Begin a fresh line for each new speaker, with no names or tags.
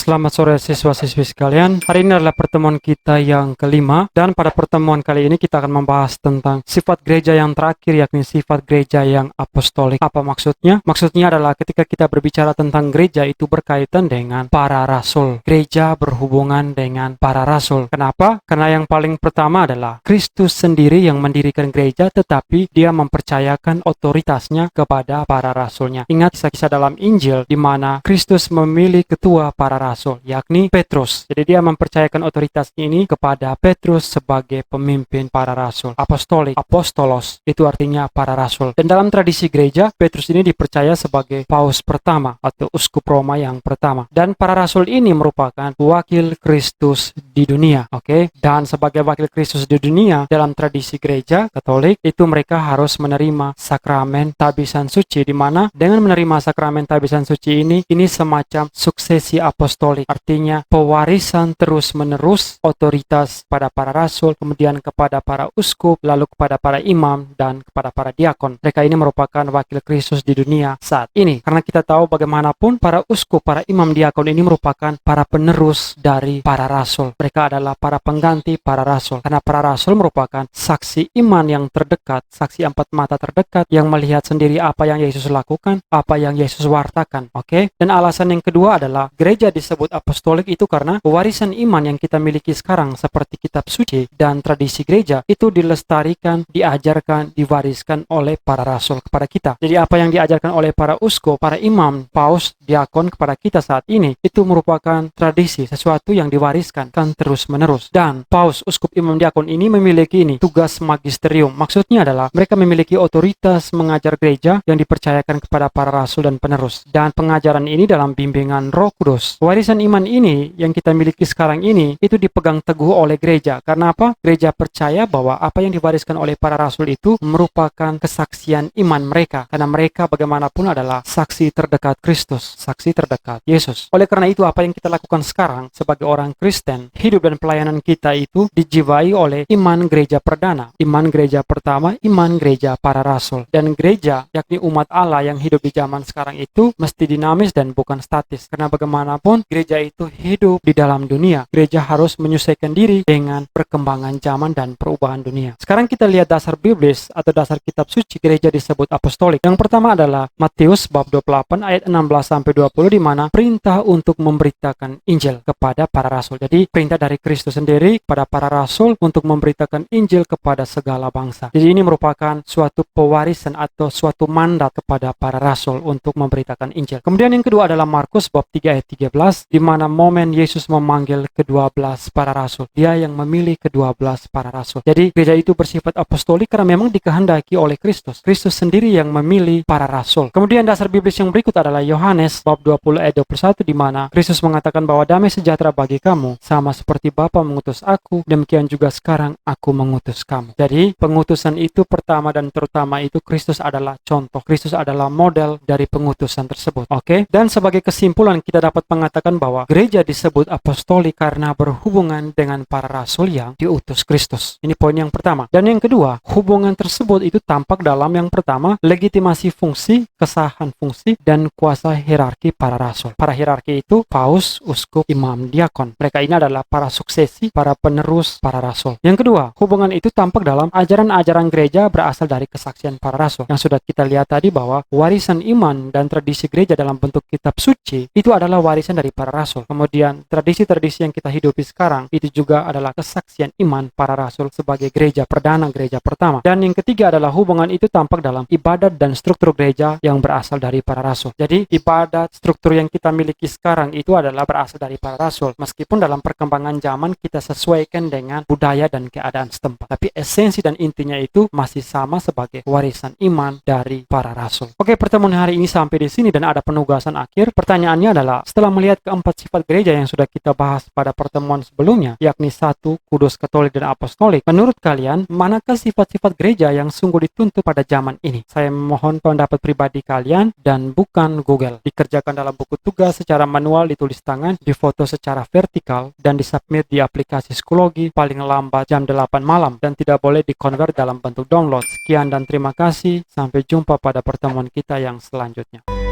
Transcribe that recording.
Selamat sore siswa-siswi sekalian. Hari ini adalah pertemuan kita yang kelima, dan pada pertemuan kali ini kita akan membahas tentang sifat gereja yang terakhir, yakni sifat gereja yang apostolik. Apa maksudnya? Maksudnya adalah ketika kita berbicara tentang gereja itu berkaitan dengan para rasul. Gereja berhubungan dengan para rasul. Kenapa? Karena yang paling pertama adalah Kristus sendiri yang mendirikan gereja, tetapi dia mempercayakan otoritasnya kepada para rasulnya. Ingat kisah-kisah dalam Injil di mana Kristus memilih ketua para rasul, yakni Petrus. Jadi dia mempercayakan otoritas ini kepada Petrus sebagai pemimpin para rasul. Apostolik, apostolos, itu artinya para rasul. Dan dalam tradisi gereja, Petrus ini dipercaya sebagai paus pertama atau uskup Roma yang pertama. Dan para rasul ini merupakan wakil Kristus di dunia. Oke? Dan sebagai wakil Kristus di dunia, dalam tradisi gereja Katolik, itu mereka harus menerima sakramen tabisan suci, di mana dengan menerima sakramen tabisan suci ini semacam suksesi apostolik. Artinya pewarisan terus-menerus otoritas pada para rasul, kemudian kepada para uskup, lalu kepada para imam, dan kepada para diakon. Mereka ini merupakan wakil Kristus di dunia saat ini. Karena kita tahu bagaimanapun para uskup, para imam, diakon ini merupakan para penerus dari para rasul. Mereka adalah para pengganti para rasul. Karena para rasul merupakan saksi iman yang terdekat, saksi empat mata terdekat yang melihat sendiri apa yang Yesus lakukan, apa yang Yesus wartakan. Oke? Dan alasan yang kedua adalah gereja disebut apostolik itu karena warisan iman yang kita miliki sekarang seperti kitab suci dan tradisi gereja itu dilestarikan, diajarkan, diwariskan oleh para rasul kepada kita. Jadi apa yang diajarkan oleh para uskup, para imam, paus, diakon kepada kita saat ini itu merupakan tradisi, sesuatu yang diwariskan kan terus-menerus. Dan paus, uskup, imam, diakon ini memiliki tugas magisterium. Maksudnya adalah mereka memiliki otoritas mengajar gereja yang dipercayakan kepada para rasul dan penerus. Dan pengajaran ini dalam bimbingan Roh Kudus. Warisan iman ini yang kita miliki sekarang ini itu dipegang teguh oleh gereja. Karena apa? Gereja percaya bahwa apa yang diwariskan oleh para rasul itu merupakan kesaksian iman mereka. Karena mereka bagaimanapun adalah saksi terdekat Kristus, saksi terdekat Yesus. Oleh karena itu apa yang kita lakukan sekarang sebagai orang Kristen, hidup dan pelayanan kita itu dijiwai oleh iman gereja perdana, iman gereja pertama, iman gereja para rasul. Dan gereja, yakni umat Allah yang hidup di zaman sekarang itu mesti dinamis dan bukan statis. Karena bagaimanapun gereja itu hidup di dalam dunia. Gereja harus menyesuaikan diri dengan perkembangan zaman dan perubahan dunia. Sekarang kita lihat dasar biblis atau dasar kitab suci gereja disebut apostolik. Yang pertama adalah Matius bab 28 ayat 16-20 di mana perintah untuk memberitakan Injil kepada para rasul. Jadi perintah dari Kristus sendiri kepada para rasul untuk memberitakan Injil kepada segala bangsa. Jadi ini merupakan suatu pewarisan atau suatu mandat kepada para rasul untuk memberitakan Injil. Kemudian yang kedua adalah Markus bab 3 ayat 13 di mana momen Yesus memanggil ke-12 para rasul. Dia yang memilih ke-12 para rasul. Jadi gereja itu bersifat apostolik karena memang dikehendaki oleh Kristus. Kristus sendiri yang memilih para rasul. Kemudian dasar biblis yang berikut adalah Yohanes bab 20 ayat 21 di mana Kristus mengatakan bahwa damai sejahtera bagi kamu sama seperti Bapa mengutus aku, demikian juga sekarang aku mengutus kamu. Jadi pengutusan itu pertama dan terutama itu Kristus adalah contoh. Kristus adalah model dari pengutusan tersebut. Oke? Dan sebagai kesimpulan kita dapat mengatakan bahwa gereja disebut apostolik karena berhubungan dengan para rasul yang diutus Kristus. Ini poin yang pertama. Dan yang kedua, hubungan tersebut itu tampak dalam yang pertama, legitimasi fungsi, kesahan fungsi, dan kuasa hierarki para rasul. Para hierarki itu paus, uskup, imam, diakon. Mereka ini adalah para suksesi, para penerus para rasul. Yang kedua, hubungan itu tampak dalam ajaran-ajaran gereja berasal dari kesaksian para rasul. Yang sudah kita lihat tadi bahwa warisan iman dan tradisi gereja dalam bentuk kitab suci itu adalah warisan dari para rasul. Kemudian tradisi-tradisi yang kita hidupi sekarang itu juga adalah kesaksian iman para rasul sebagai gereja perdana, gereja pertama. Dan yang ketiga adalah hubungan itu tampak dalam ibadat dan struktur gereja yang berasal dari para rasul. Jadi ibadat, struktur yang kita miliki sekarang itu adalah berasal dari para rasul. Meskipun dalam perkembangan zaman kita sesuaikan dengan budaya dan keadaan setempat. Tapi esensi dan intinya itu masih sama sebagai warisan iman dari para rasul. Oke, pertemuan hari ini sampai di sini dan ada penugasan akhir. Pertanyaannya adalah setelah melihat keempat sifat gereja yang sudah kita bahas pada pertemuan sebelumnya, yakni 1, kudus, katolik, dan apostolik, menurut kalian manakah sifat-sifat gereja yang sungguh dituntut pada zaman ini? Saya mohon pendapat pribadi kalian dan bukan Google. Dikerjakan dalam buku tugas secara manual, ditulis tangan, difoto secara vertikal, dan disubmit di aplikasi psikologi paling lambat jam 8 malam dan tidak boleh dikonvert dalam bentuk download. Sekian dan terima kasih. Sampai jumpa pada pertemuan kita yang selanjutnya.